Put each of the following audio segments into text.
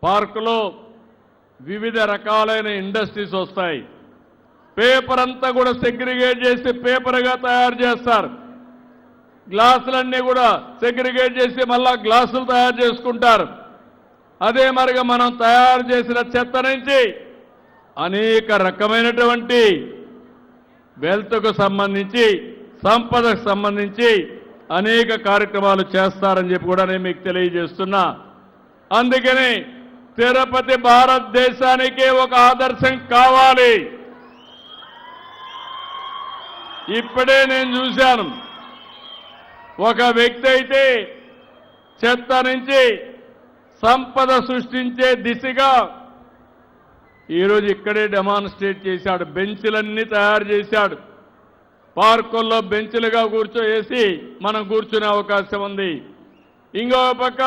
పార్కులో వివిధ రకాలైన ఇండస్ట్రీస్ వస్తాయి. పేపర్ అంతా కూడా సెగ్రిగేట్ చేసి పేపర్గా తయారు చేస్తారు. గ్లాసులన్నీ కూడా సెగ్రిగేట్ చేసి మళ్ళా గ్లాసులు తయారు చేసుకుంటారు. అదే మరిగా మనం తయారు చేసిన చెత్త నుంచి అనేక రకమైనటువంటి వెల్త్కు సంబంధించి సంపదకు సంబంధించి అనేక కార్యక్రమాలు చేస్తారని చెప్పి కూడా నేను మీకు తెలియజేస్తున్నా. అందుకని తిరుపతి భారతదేశానికి ఒక ఆదర్శం కావాలి. ఇప్పుడే నేను చూశాను, ఒక వ్యక్తి అయితే చెత్త నుంచి సంపద సృష్టించే దిశగా ఈరోజు ఇక్కడే డెమాన్స్ట్రేట్ చేశాడు. బెంచ్లన్నీ తయారు చేశాడు. పార్కుల్లో బెంచ్లుగా కూర్చోవేసి మనం కూర్చునే అవకాశం ఉంది. ఇంకో పక్క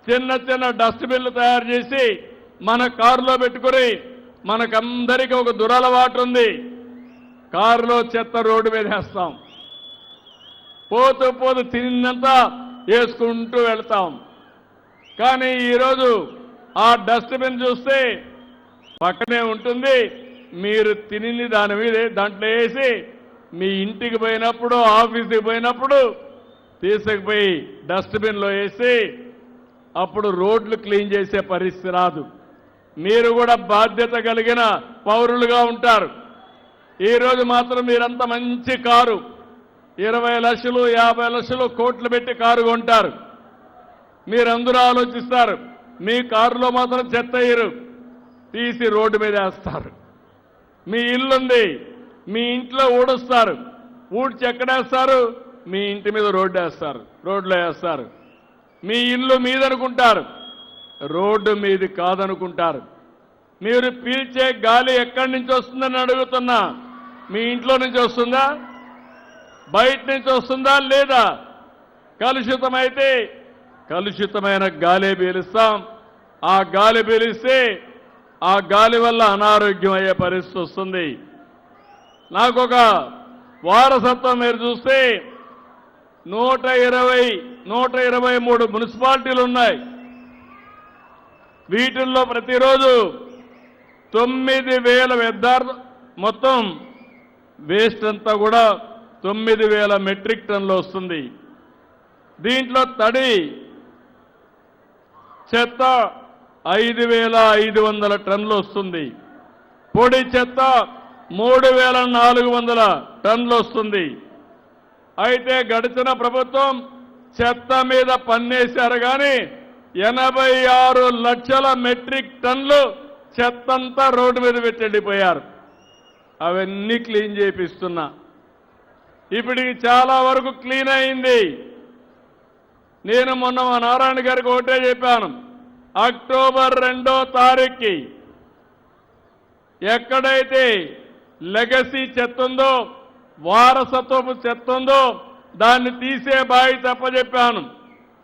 చిన్న చిన్న డస్ట్బిన్లు తయారు చేసి మన కారులో పెట్టుకుని, మనకందరికీ ఒక దురలవాటు ఉంది, కారులో చెత్త రోడ్డు మీద వేస్తాం. పోతూ పోతూ తిన్నంతా వేసుకుంటూ వెళ్తాం. కానీ ఈరోజు ఆ డస్ట్బిన్ చూస్తే పక్కనే ఉంటుంది. మీరు తిని దాని మీద దాంట్లో వేసి మీ ఇంటికి పోయినప్పుడు ఆఫీస్కి పోయినప్పుడు తీసుకుపోయి డస్ట్బిన్లో వేసి అప్పుడు రోడ్లు క్లీన్ చేసే పరిస్థితి రాదు. మీరు కూడా బాధ్యత కలిగిన పౌరులుగా ఉంటారు. ఈరోజు మాత్రం మీరంతా మంచి కారు 20 లక్షలు 50 లక్షలు కోట్లు పెట్టి కారు కొంటారు. మీరందరూ ఆలోచిస్తారు, మీ కారులో మాత్రం చెత్త వేయరు, తీసి రోడ్డు మీద వేస్తారు. మీ ఇల్లుంది, మీ ఇంట్లో ఊడుస్తారు, ఊడ్చి ఎక్కడేస్తారు? మీ ఇంటి మీద రోడ్డు వేస్తారు, రోడ్లో వేస్తారు. మీ ఇల్లు మీదనుకుంటారు, రోడ్డు మీది కాదనుకుంటారు. మీరు పీల్చే గాలి ఎక్కడి నుంచి వస్తుందని అడుగుతున్నా. మీ ఇంట్లో నుంచి వస్తుందా? బయట నుంచి వస్తుందా? లేదా? కలుషితమైతే కలుషితమైన గాలి పీలుస్తాం. ఆ గాలి పీలిస్తే ఆ గాలి వల్ల అనారోగ్యం అయ్యే పరిస్థితి వస్తుంది. నాకొక వారసత్వం మీరు చూస్తే 123 మున్సిపాలిటీలు ఉన్నాయి. వీటిల్లో ప్రతిరోజు 9,000 వ్యర్థాలు, మొత్తం వేస్ట్ అంతా కూడా 9,000 మెట్రిక్ టన్నులు వస్తుంది. దీంట్లో తడి చెత్త 5,500 టన్నులు వస్తుంది. పొడి చెత్త 3,400 టన్నులు వస్తుంది. అయితే గడిచిన ప్రభుత్వం చెత్త మీద పన్నేశారు కానీ 86 లక్షల మెట్రిక్ టన్నులు చెత్తంతా రోడ్డు మీద పెట్టి వెళ్ళిపోయారు. అవన్నీ క్లీన్ చేపిస్తున్నా. ఇప్పటికి చాలా వరకు క్లీన్ అయింది. నేను మొన్న మా నారాయణ గారికి ఒకటే చెప్పాను, అక్టోబర్ 2వ తారీఖుకి ఎక్కడైతే లెగసీ చెత్త ఉందో, వారసత్వపు చెత్త ఉందో దాన్ని తీసే బాధ్యత చెప్పాను.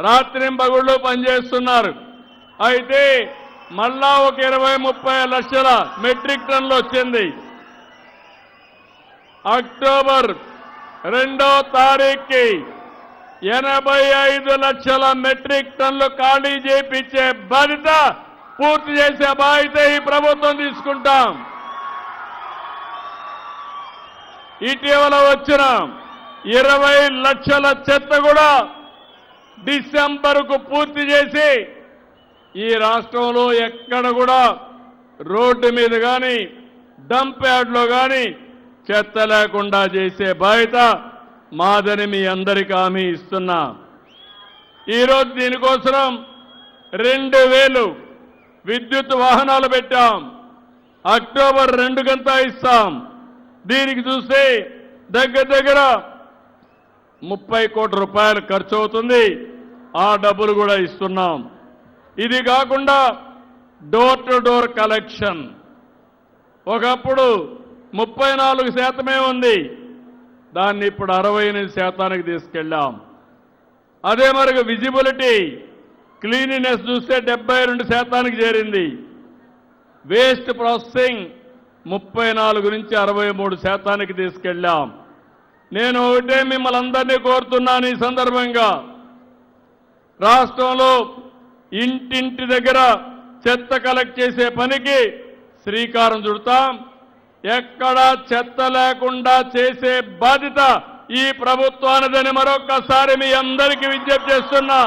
రాత్రింబగుళ్ళు పనిచేస్తున్నారు. అయితే మళ్ళా ఒక 20-30 లక్షల మెట్రిక్ టన్నులు వచ్చింది. అక్టోబర్ 2వ తారీఖుకి 85 లక్షల మెట్రిక్ టన్నులు ఖాళీ చేయించే బాధ్యత, పూర్తి చేసే బాధ్యత ఈ ప్రభుత్వం తీసుకుంటాం. ఇటీవల వచ్చిన 20 లక్షల చెత్త కూడా డిసెంబర్కు పూర్తి చేసి ఈ రాష్ట్రంలో ఎక్కడ కూడా రోడ్డు మీద కానీ డంప్ యార్డ్లో కానీ చెత్త లేకుండా చేసే బాధ్యత మాదని మీ అందరికీ హామీ ఇస్తున్నా. ఈరోజు దీనికోసం 2,000 విద్యుత్ వాహనాలు పెట్టాం. అక్టోబర్ 2 కంతా ఇస్తాం. దీనికి చూస్తే దగ్గర దగ్గర 30 కోట్ల రూపాయలు ఖర్చు అవుతుంది. ఆ డబ్బులు కూడా ఇస్తున్నాం. ఇది కాకుండా డోర్ టు డోర్ కలెక్షన్ ఒకప్పుడు 34% ఉంది, దాన్ని ఇప్పుడు 68% తీసుకెళ్ళాం. అదే మరి విజిబిలిటీ క్లీనినెస్ చూస్తే 72% చేరింది. వేస్ట్ ప్రాసెసింగ్ 34 నుంచి 63% తీసుకెళ్ళాం. నేను ఒకటే మిమ్మల్ని అందరినీ కోరుతున్నాను, ఈ సందర్భంగా రాష్ట్రంలో ఇంటింటి దగ్గర చెత్త కలెక్ట్ చేసే పనికి శ్రీకారం చుడతాం. ఎక్కడా చెత్త లేకుండా చేసే బాధ్యత ఈ ప్రభుత్వానిదని మరొక్కసారి మీ అందరికీ విజ్ఞప్తి చేస్తున్నా.